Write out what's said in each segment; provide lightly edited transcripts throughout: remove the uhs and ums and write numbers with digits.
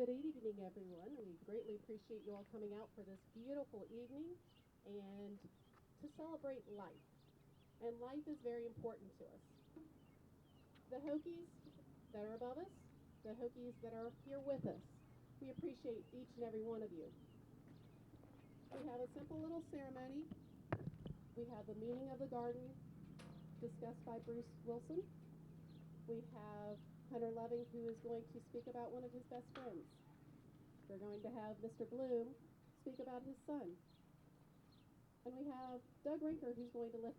Good evening, everyone. We greatly appreciate you all coming out for this beautiful evening and to celebrate life. And life is very important to us. The Hokies that are above us, the Hokies that are here with us, we appreciate each and every one of you. We have a simple little ceremony. We have the meaning of the garden discussed by Bruce Wilson. We have Hunter Loving, who is going to speak about one of his best friends. We're going to have Mr. Bloom speak about his son. And we have Doug Rinker, who's going to lift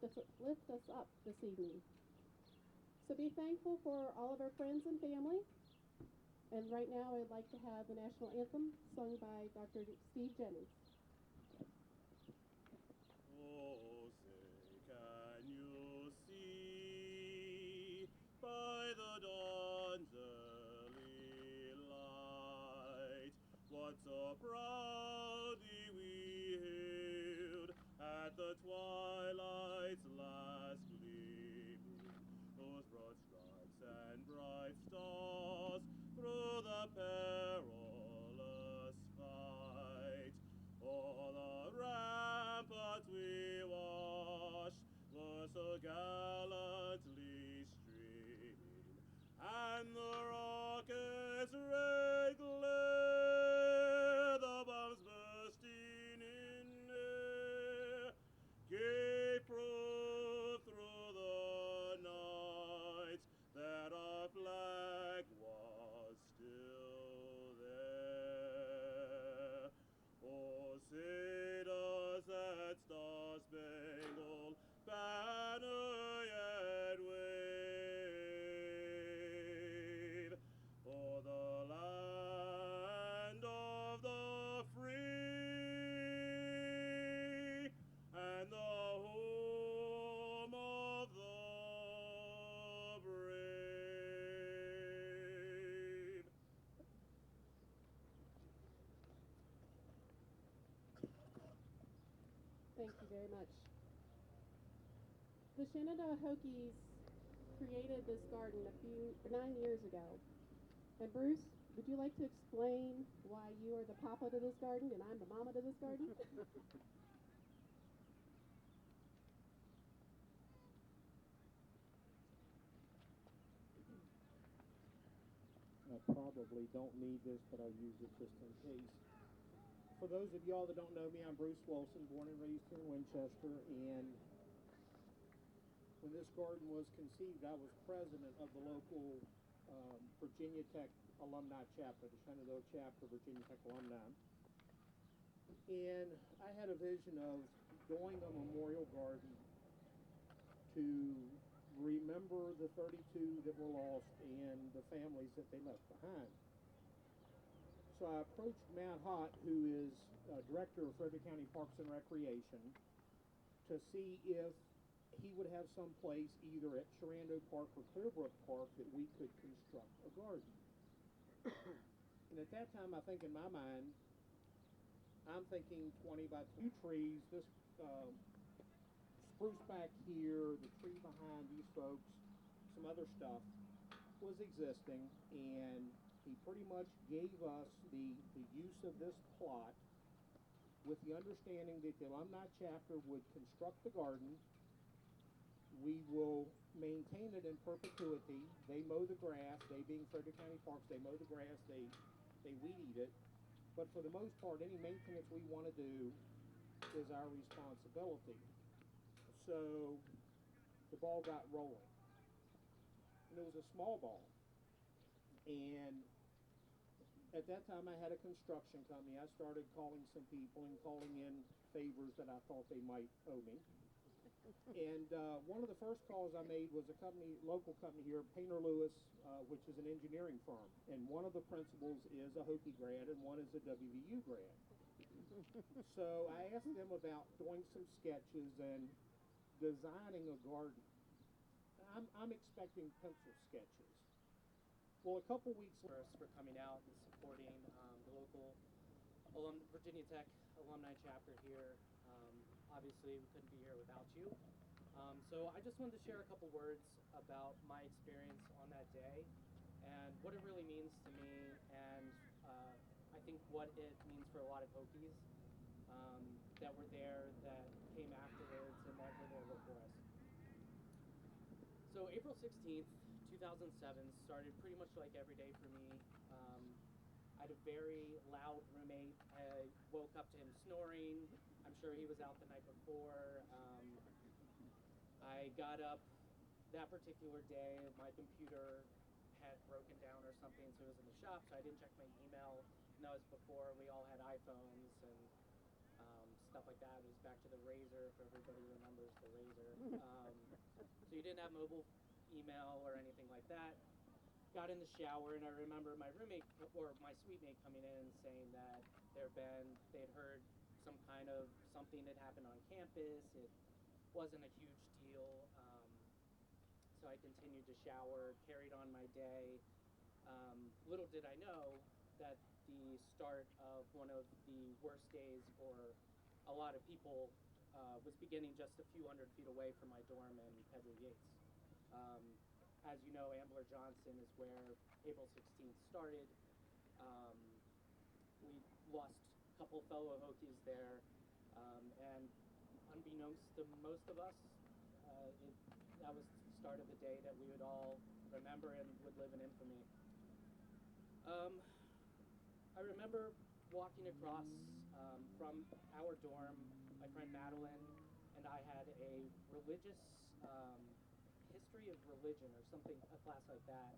us up this evening. So be thankful for all of our friends and family. And right now I'd like to have the national anthem sung by Dr. Steve Jennings. Oh, say, can you see by the dawn's early light what so proudly we hailed at the twilight's last gleaming, those broad stripes and bright stars through the perilous fight? All the ramparts we watched were so gallantly streaming, and the rockets' red glare, the bombs bursting in air, gave proof through the night that our flag was still there. Oh, say does that star-spangled banner yet wave o'er the land of the free and the home of the brave? Thank you very much. The Shenandoah Hokies created this garden 9 years ago. And Bruce, would you like to explain why you are the papa to this garden and I'm the mama to this garden? I probably don't need this, but I'll use it just in case. For those of y'all that don't know me, I'm Bruce Wilson, born and raised here in Winchester, and when this garden was conceived, I was president of the local Virginia Tech alumni chapter, the Shenandoah chapter, Virginia Tech alumni. And I had a vision of doing a memorial garden to remember the 32 that were lost and the families that they left behind. So I approached Matt Hott, who is director of Frederick County Parks and Recreation, to see if he would have some place either at Shenandoah Park or Clearbrook Park that we could construct a garden. And at that time, I think in my mind, I'm thinking 20 by 2 trees, this spruce back here, the tree behind these folks, some other stuff was existing, and he pretty much gave us the use of this plot with the understanding that the alumni chapter would construct the garden. We will maintain it in perpetuity. They mow the grass, they being Frederick County Parks, they mow the grass, they weed eat it. But for the most part, any maintenance we want to do is our responsibility. So the ball got rolling. And it was a small ball. And at that time, I had a construction company. I started calling some people and calling in favors that I thought they might owe me. And one of the first calls I made was a company, local company here, Painter Lewis, which is an engineering firm. And one of the principals is a Hokie grad and one is a WVU grad. So I asked them about doing some sketches and designing a garden. I'm expecting pencil sketches. Well, a couple weeks later, For coming out and supporting the local Virginia Tech alumni chapter here. Obviously, we couldn't be here without you. So I just wanted to share a couple words about my experience on that day and what it really means to me and think what it means for a lot of Hokies that were there, that came afterwards, and that were there before us. So April 16th, 2007 started pretty much like every day for me. I had a very loud roommate. I woke up to him snoring. I'm sure he was out the night before. I got up that particular day. My computer had broken down or something, so it was in the shop, so I didn't check my email. And that was before we all had iPhones and stuff like that. It was back to the Razor, if everybody remembers the Razor. So you didn't have mobile email or anything like that. Got in the shower, and I remember my roommate or my suite mate coming in and saying that they'd heard some kind of something that happened on campus. It wasn't a huge deal. So I continued to shower, carried on my day. Little did I know that the start of one of the worst days for a lot of people was beginning just a few hundred feet away from my dorm in Pedro Yates. As you know, Ambler Johnson is where April 16th started. We lost a couple fellow Hokies there, and unbeknownst to most of us, that was the start of the day that we would all remember and would live in infamy. I remember walking across from our dorm. My friend Madeline and I had a religious history of religion or something, a class like that,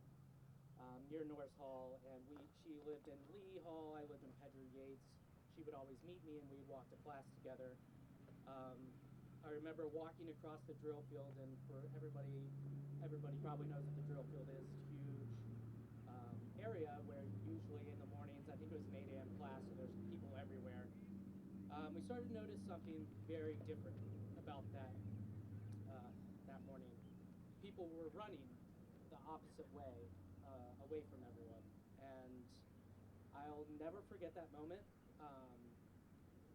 near Norris Hall, and she lived in Lee Hall, I lived in Pedro Yates. She would always meet me, and we'd walk to class together. I remember walking across the drill field, and for everybody probably knows what the drill field is. It's a huge area where usually in the mornings, I think it was an 8 a.m. class, so there's people everywhere. We started to notice something very different about that morning. People were running the opposite way, away from everyone, and I'll never forget that moment.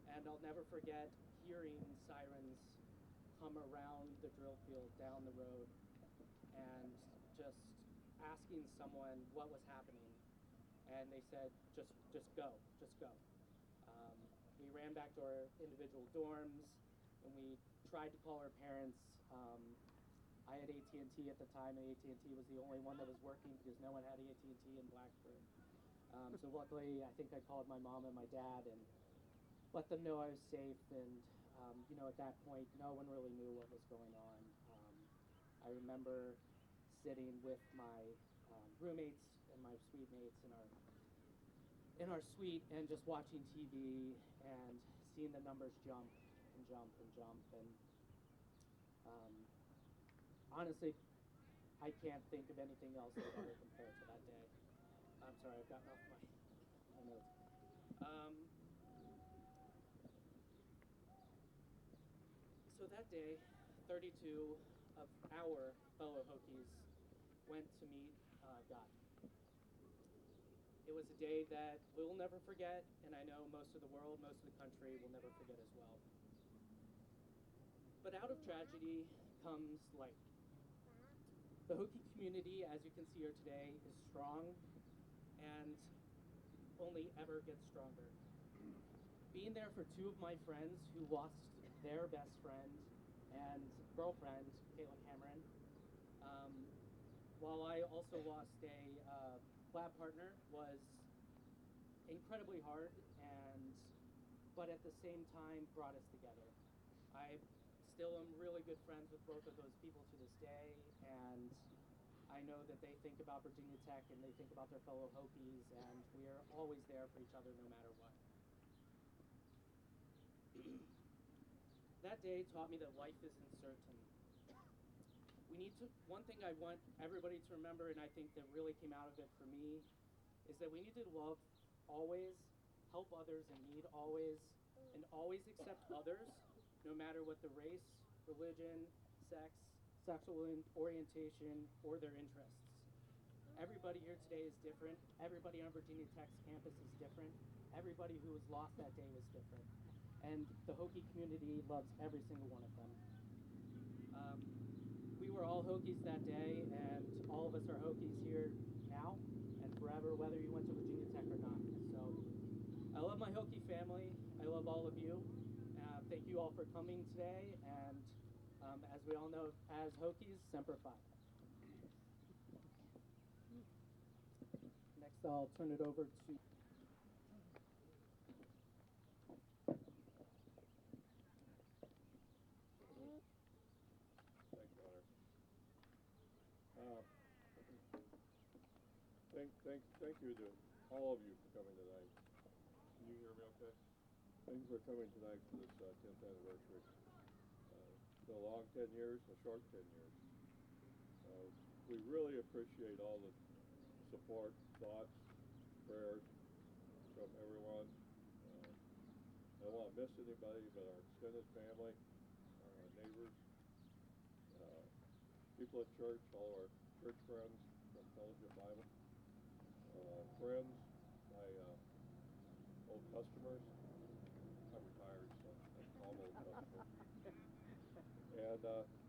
And I'll never forget hearing sirens come around the drill field down the road, and just asking someone what was happening, and they said, just go, just go. We ran back to our individual dorms, and we tried to call our parents. I had AT&T at the time, and AT&T was the only one that was working because no one had AT&T in Blacksburg. So luckily, I think I called my mom and my dad and let them know I was safe, and at that point, no one really knew what was going on. I remember sitting with my roommates and my suite mates in our suite and just watching TV and seeing the numbers jump and jump and jump. And honestly, I can't think of anything else that ever compared to that day. I'm sorry, I've gotten off my notes. So that day, 32 of our fellow Hokies went to meet God. It was a day that we'll never forget, and I know most of the world, most of the country will never forget as well. But out of tragedy comes light. The Hokie community, as you can see here today, is strong and only ever gets stronger. Being there for two of my friends who lost their best friend and girlfriend, Caitlin Cameron, while I also lost a lab partner, was incredibly hard, but at the same time brought us together. I still am really good friends with both of those people to this day, and I know that they think about Virginia Tech and they think about their fellow Hokies, and we are always there for each other no matter what. That day taught me that life is uncertain. One thing I want everybody to remember, and I think that really came out of it for me, is that we need to love always, help others in need always, and always accept others, no matter what the race, religion, sex, sexual orientation, or their interests. Everybody here today is different. Everybody on Virginia Tech's campus is different. Everybody who was lost that day was different. And the Hokie community loves every single one of them. We were all Hokies that day, and all of us are Hokies here now and forever, whether you went to Virginia Tech or not. So you all for coming today, and as we all know, as Hokies, Semper Fi. Next, I'll turn it over to Thank you, Hunter. Thank you to all of you for coming tonight. Can you hear me okay? Thank you for coming tonight for this 10th anniversary. It's been a long 10 years, a short 10 years. We really appreciate all the support, thoughts, prayers from everyone. I don't want to miss anybody, but our extended family, our neighbors, people at church, all of our church friends from Fellowship Bible, friends, my old customers. I'm retired, so I call them old customers. And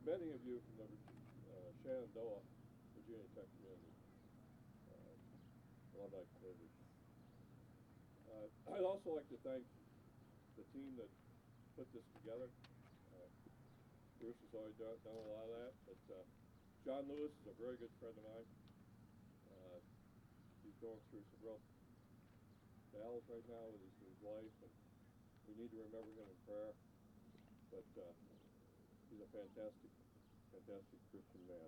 many of you from the Shenandoah, Virginia Tech community, alumni community. I'd also like to thank the team that put this together. Bruce has already done a lot of that, but John Lewis is a very good friend of mine. He's going through some real battles right now with his wife, and we need to remember him in prayer. But he's a fantastic Christian man.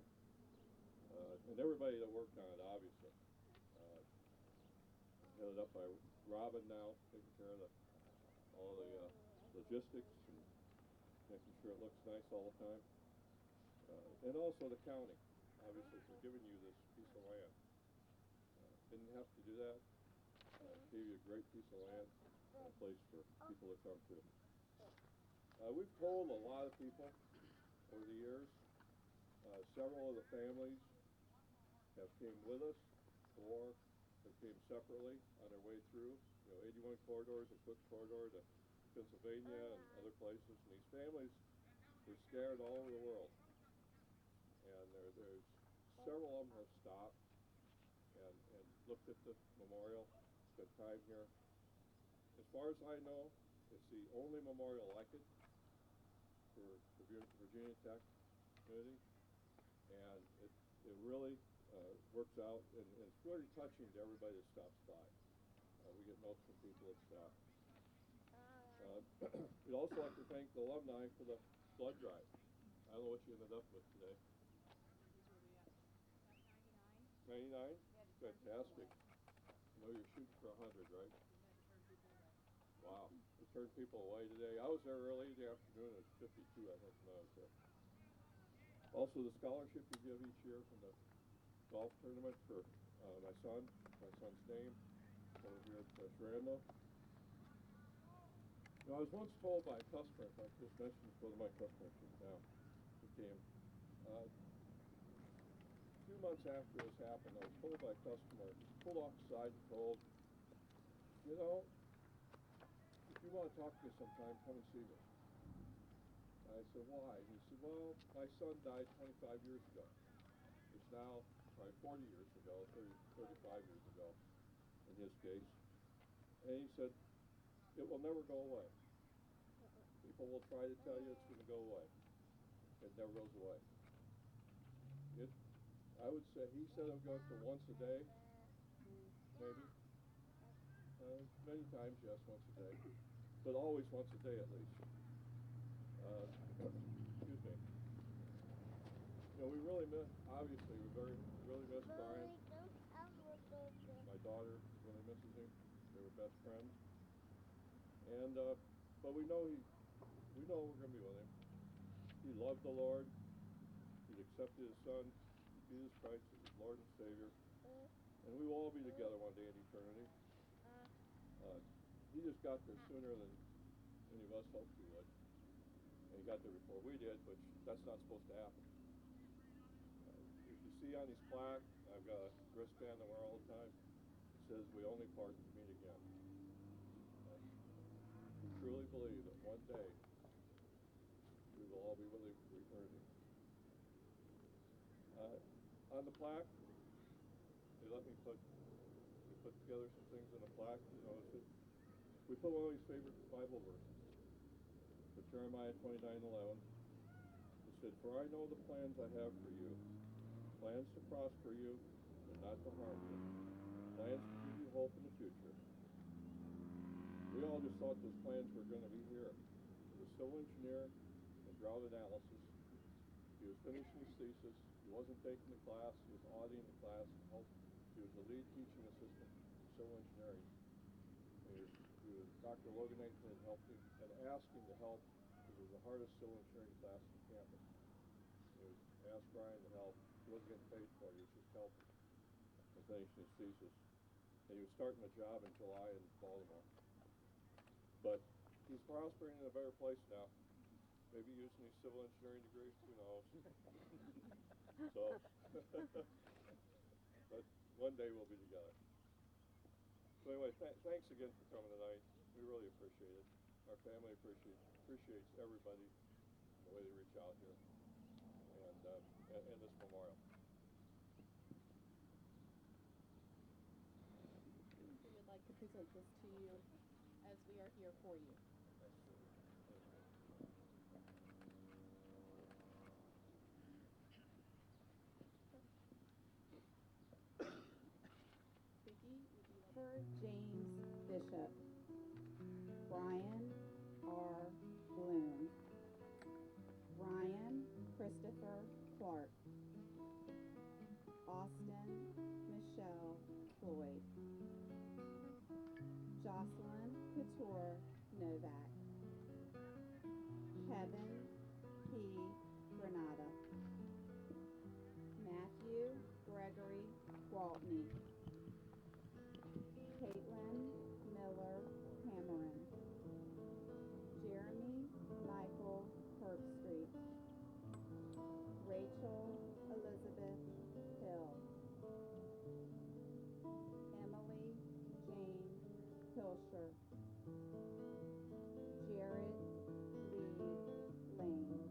And everybody that worked on it, obviously. Headed up by Robin now, taking care of all the logistics and making sure it looks nice all the time. And also the county, obviously, for giving you this piece of land. Didn't have to do that. Gave you a great piece of land and a place for people to come to. We've told a lot of people over the years. Several of the families have came with us, or they came separately on their way through. 81 corridors, the Cook corridor to Pennsylvania and other places. And these families were scattered all over the world. And there's several of them have stopped and looked at the memorial, spent time here. As far as I know, it's the only memorial like it for Virginia Tech community, and it really works out, and it's really touching to everybody that stops by. We get notes from people that stop. We'd also like to thank the alumni for the blood drive. I don't know what you ended up with today. 99? Fantastic. You're shooting for 100, right? Wow. You turned people away today. I was there early in the afternoon. It was 52, I think, when I was there. Also, the scholarship you give each year from the golf tournament for my son's name, over here at Shenandoah. I was once told by a customer, if I just mentioned this, one of my customers just now, who came, a few months after this happened, I was told by a customer, pulled off the side and told, if you want to talk to me sometime, come and see me. I said, why? And he said, well, my son died 25 years ago. It's now probably 40 years ago, 35 years ago in his case. And he said, it will never go away. People will try to tell you it's going to go away. It never goes away. I would say, he said it would go for once a day, maybe. Many times, yes, once a day. But always once a day at least. Excuse me. We really miss, obviously, really miss Brian. My daughter really misses him. They were best friends. And, but we know we're going to be with him. He loved the Lord. He'd accepted his son, Jesus Christ, as his Lord and Savior. And we will all be together one day in eternity. He just got there sooner than any of us hoped he would. And he got there before we did, but that's not supposed to happen. If you see on his plaque, I've got a wristband I wear all the time. It says, we only part to meet again. We truly believe that one day we will all be with him for eternity. On the plaque, they let me put together some things in a plaque. We put one of his favorite Bible verses. but Jeremiah 29:11, he said, "For I know the plans I have for you, plans to prosper you and not to harm you, plans to give you hope in the future." We all just thought those plans were going to be here. He was a civil engineer in drought analysis. He was finishing his thesis. He wasn't taking the class. He was auditing the class. He was the lead teaching assistant in civil engineering. Dr. Logan Nathan had helped him, had asked him to help because it was the hardest civil engineering class on campus. He was asked Brian to help. He wasn't getting paid for it. He was just helping and finishing his thesis. And he was starting a job in July in Baltimore. But he's prospering in a better place now. Maybe using his civil engineering degree. Who knows? So, but one day we'll be together. So anyway, thanks again for coming tonight. We really appreciate it. Our family appreciates everybody and the way they reach out here and this memorial. We would like to present this to you as we are here for you. Vicki, would you like Christopher James Bishop, Brian R. Bloom, Ryan Christopher Clark, Austin Michelle Floyd, Jocelyn Couture Novak, Kevin P. Granada, Matthew Gregory Waltney, Caitlin Miller Cameron, Jeremy Michael Herbstreet, Rachel Elizabeth Hill, Emily Jane Hilscher, Jared Lee Lane,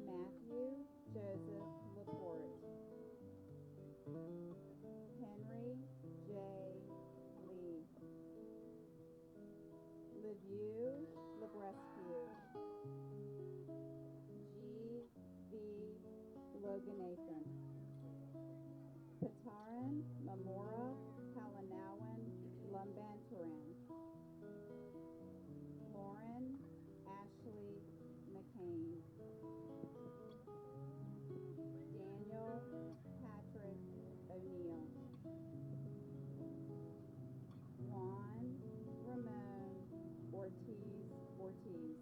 Matthew Joseph Laporte, Henry J. Lee, LeVue Lebrescu, G. V. Loganathan, Pataran Mamora Kalanawan Lumbantaran, Lauren Ashley McCain, Daniel Patrick O'Neill, Juan Ramon Ortiz Ortiz,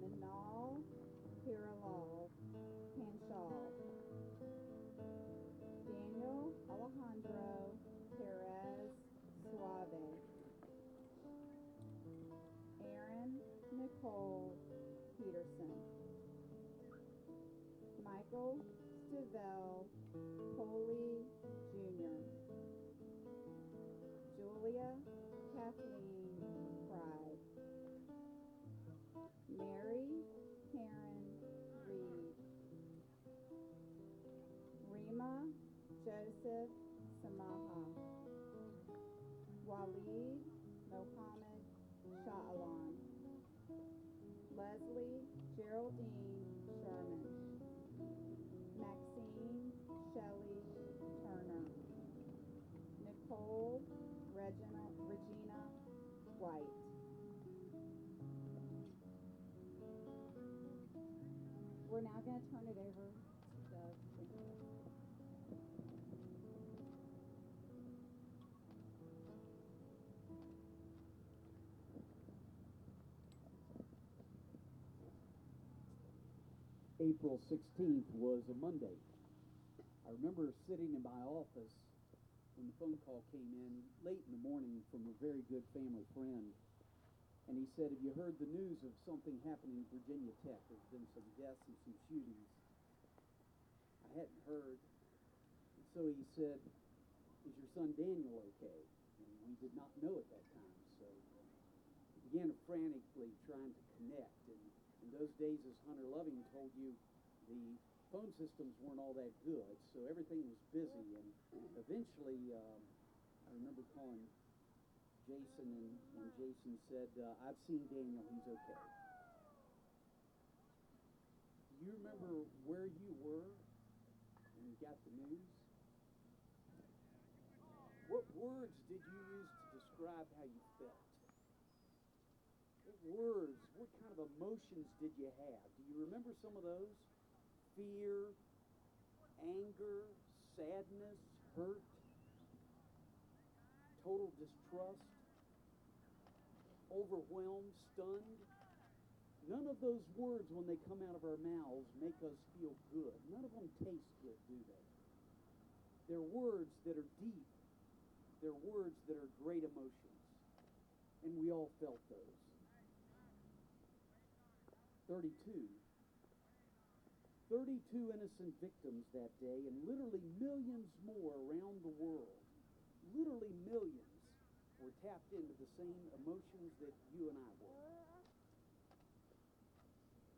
Minal Hiralal Panchal, Daniel Alejandro Perez Suave, Aaron Nicole Peterson, Michael Stivell Coley Jr., Julia Kathleen Pride, Mary Karen Reed, Rima Joseph Samaha, Waleed Mohammed Sha'alan, Leslie Geraldine Sherman, Maxine Shelley Turner, Nicole Regina White. We're now going to turn it over to Doug. April 16th was a Monday. I remember sitting in my office when the phone call came in late in the morning from a very good family friend. And he said, "Have you heard the news of something happening at Virginia Tech? There's been some deaths and some shootings." I hadn't heard. And so he said, "Is your son Daniel okay?" And we did not know at that time. So we began frantically trying to connect. And in those days, as Hunter Loving told you, the phone systems weren't all that good, so everything was busy. And eventually, I remember calling Jason, and Jason said, I've seen Daniel, he's okay. Do you remember where you were when you got the news? What words did you use to describe how you felt? What words, what kind of emotions did you have? Do you remember some of those? Fear, anger, sadness, hurt, total distrust, overwhelmed, stunned. None of those words, when they come out of our mouths, make us feel good. None of them taste good, do they? They're words that are deep. They're words that are great emotions. And we all felt those. 32 innocent victims that day, and literally millions more around the world, literally millions, were tapped into the same emotions that you and I were.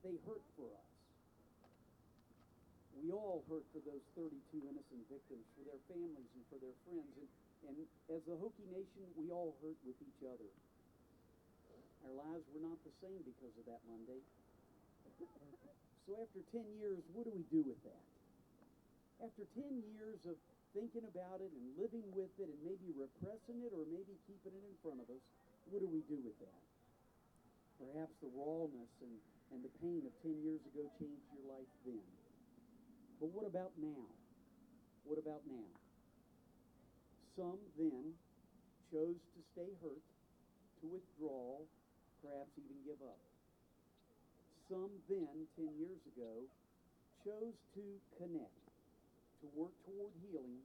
They hurt for us. We all hurt for those 32 innocent victims, for their families and for their friends. And as the Hokie Nation, we all hurt with each other. Our lives were not the same because of that Monday. So after 10 years, what do we do with that? After 10 years of thinking about it and living with it and maybe repressing it or maybe keeping it in front of us, what do we do with that? Perhaps the rawness and the pain of 10 years ago changed your life then. But what about now? What about now? Some then chose to stay hurt, to withdraw, perhaps even give up. Some then, 10 years ago, chose to connect, to work toward healing,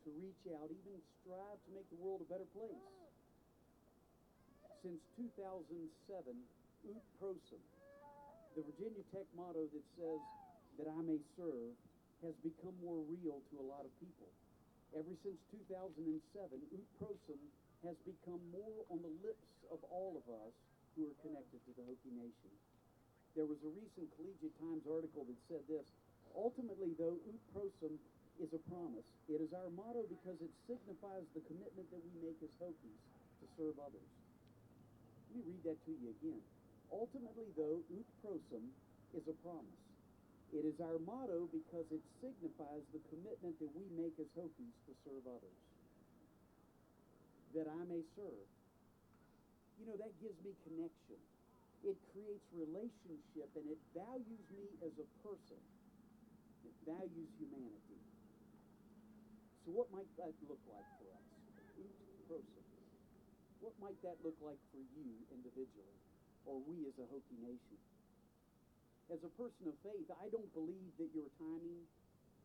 to reach out, even strive to make the world a better place. Since 2007, Ut Prosim, the Virginia Tech motto that says that I may serve, has become more real to a lot of people. Ever since 2007, Ut Prosim has become more on the lips of all of us who are connected to the Hokie Nation. There was a recent Collegiate Times article that said this: ultimately, though, Ut Prosim is a promise. It is our motto because it signifies the commitment that we make as Hokies to serve others. Let me read that to you again. Ultimately, though, Ut Prosim is a promise. It is our motto because it signifies the commitment that we make as Hokies to serve others. That I may serve. You know, that gives me connection. It creates relationship, and it values me as a person. It values humanity. So what might that look like for us? Ut Prosim. What might that look like for you individually, or we as a Hokie Nation? As a person of faith, I don't believe that your timing,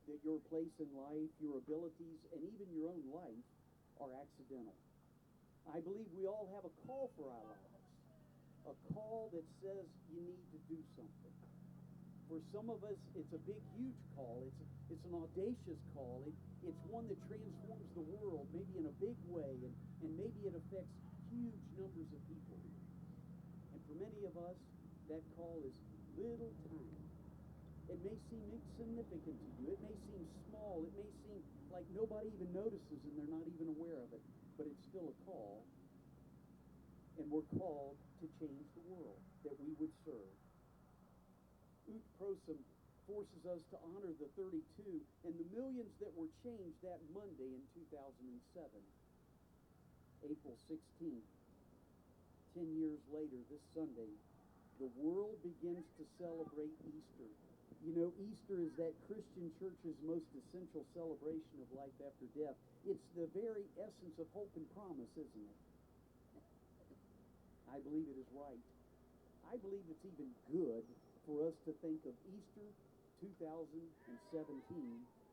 that your place in life, your abilities, and even your own life are accidental. I believe we all have a call for our lives. A call that says you need to do something. For some of us, it's a big, huge call. It's an audacious call. It's one that transforms the world, maybe in a big way, and maybe it affects huge numbers of people. And for many of us, that call is little tiny. It may seem insignificant to you. It may seem small. It may seem like nobody even notices and they're not even aware of it. But it's still a call. And we're called to change the world that we would serve. Ut Prosim forces us to honor the 32 and the millions that were changed that Monday in 2007. April 16th, 10 years later, this Sunday, the world begins to celebrate Easter. You know, Easter is that Christian church's most essential celebration of life after death. It's the very essence of hope and promise, isn't it? I believe it is right. I believe it's even good for us to think of Easter 2017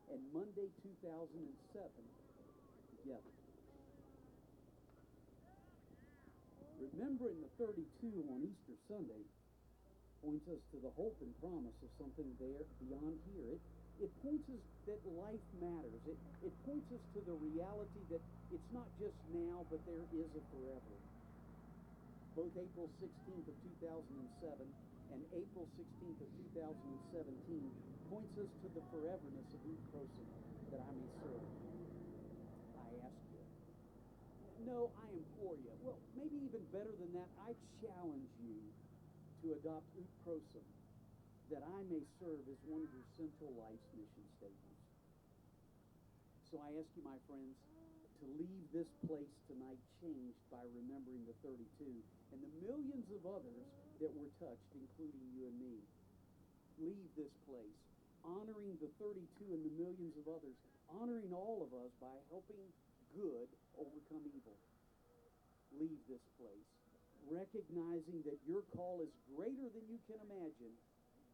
and Monday 2007 together. Remembering the 32 on Easter Sunday points us to the hope and promise of something there beyond here. It points us that life matters. It points us to the reality that it's not just now, but there is a forever. Both April 16th of 2007 and April 16th of 2017 points us to the foreverness of Ut Prosim, that I may serve. I ask you. No, I implore for you. Well, maybe even better than that, I challenge you to adopt ut prosum, that I may serve as one of your central life's mission statements. So I ask you, my friends, to leave this place tonight changed by remembering the 32 and the millions of others that were touched, including you and me. Leave this place honoring the 32 and the millions of others, honoring all of us by helping good overcome evil. Leave this place recognizing that your call is greater than you can imagine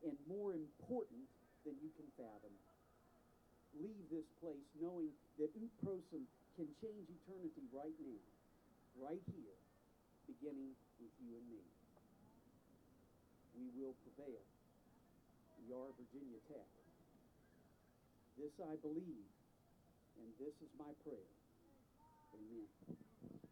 and more important than you can fathom. Leave this place knowing that ut prosum can change eternity right now, right here, beginning with you and me. We will prevail. We are Virginia Tech. This I believe, and this is my prayer. Amen.